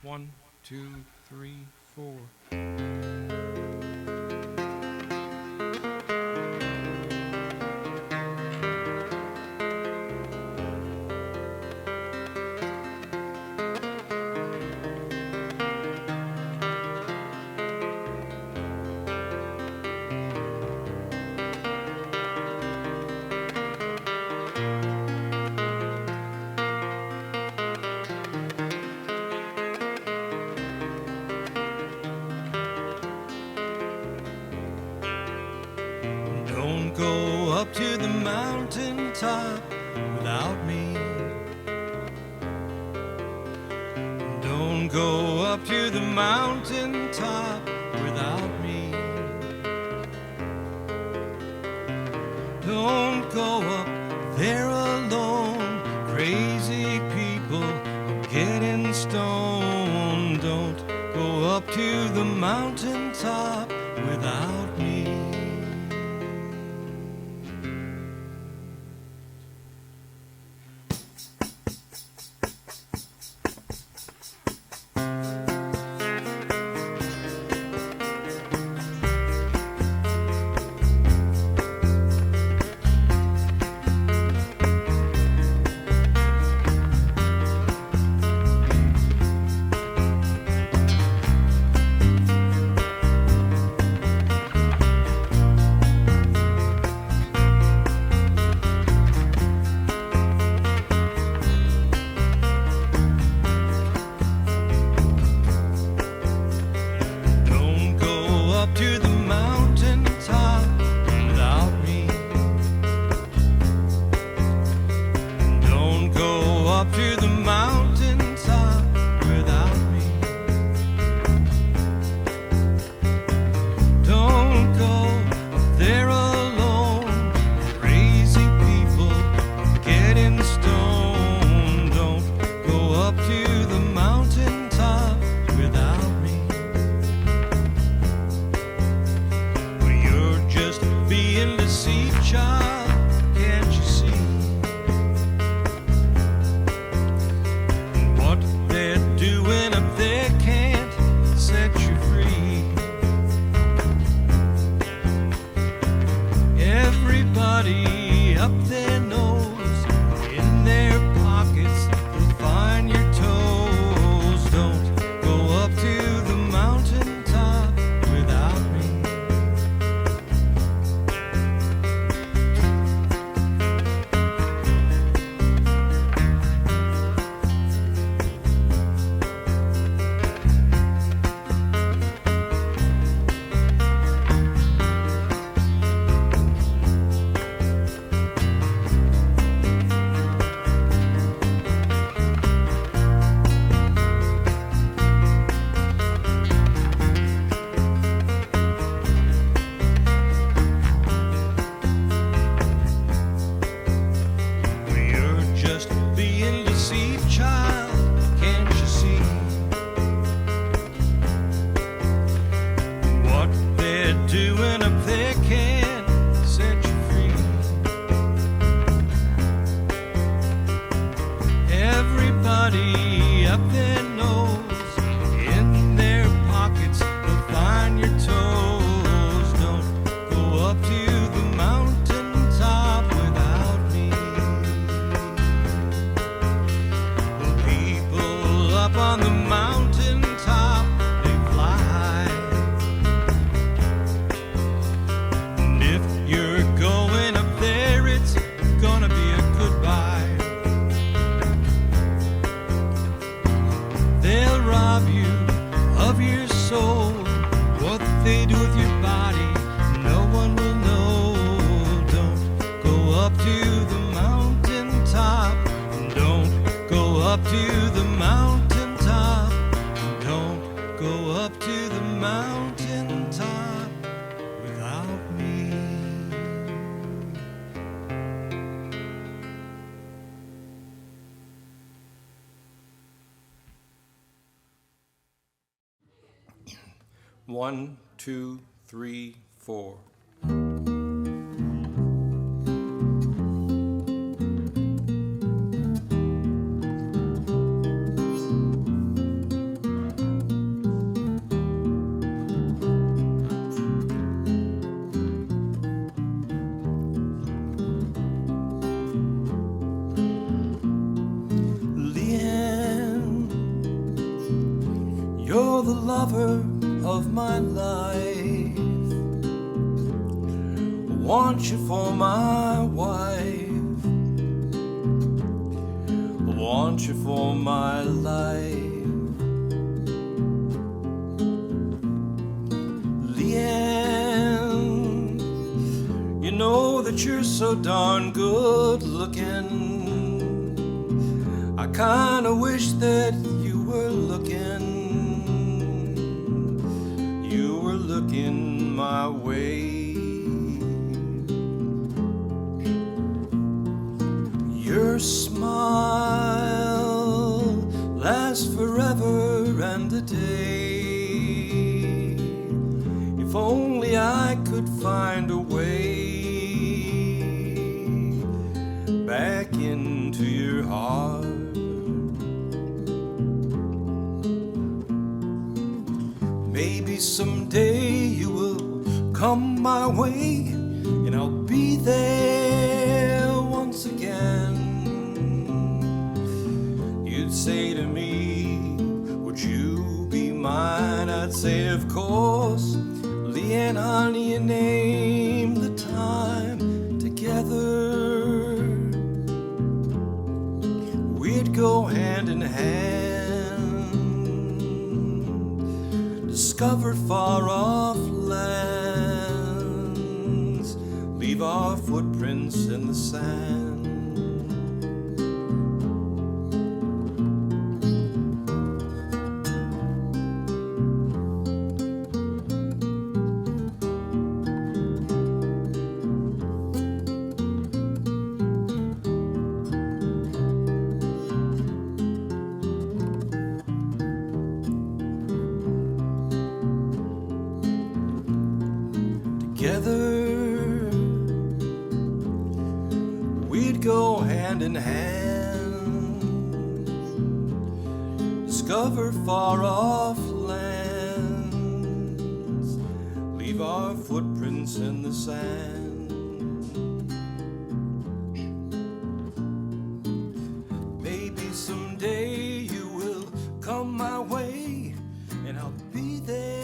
1, 2, 3, 4. Don't go up to the mountaintop without me. Don't go up to the mountaintop without me. Don't go up there alone. Crazy people are getting stoned. Don't go up to the mountaintop without me. One, two, three, four. You're the lover of my life. I want you for my wife. I want you for my life. Leanne, you know that you're so darn good looking. I kinda wish that you were looking my way. Your smile lasts forever and a day. If only I could find a way back into your heart. Maybe someday you will come my way and I'll be there once again. You'd say to me, would you be mine? I'd say, of course. Leanne, honey, you name the time together. We'd go hand in hand, discover far-off lands, leave our footprints in the sand. Together, we'd go hand in hand, discover far-off lands, leave our footprints in the sand. Maybe someday you will come my way and I'll be there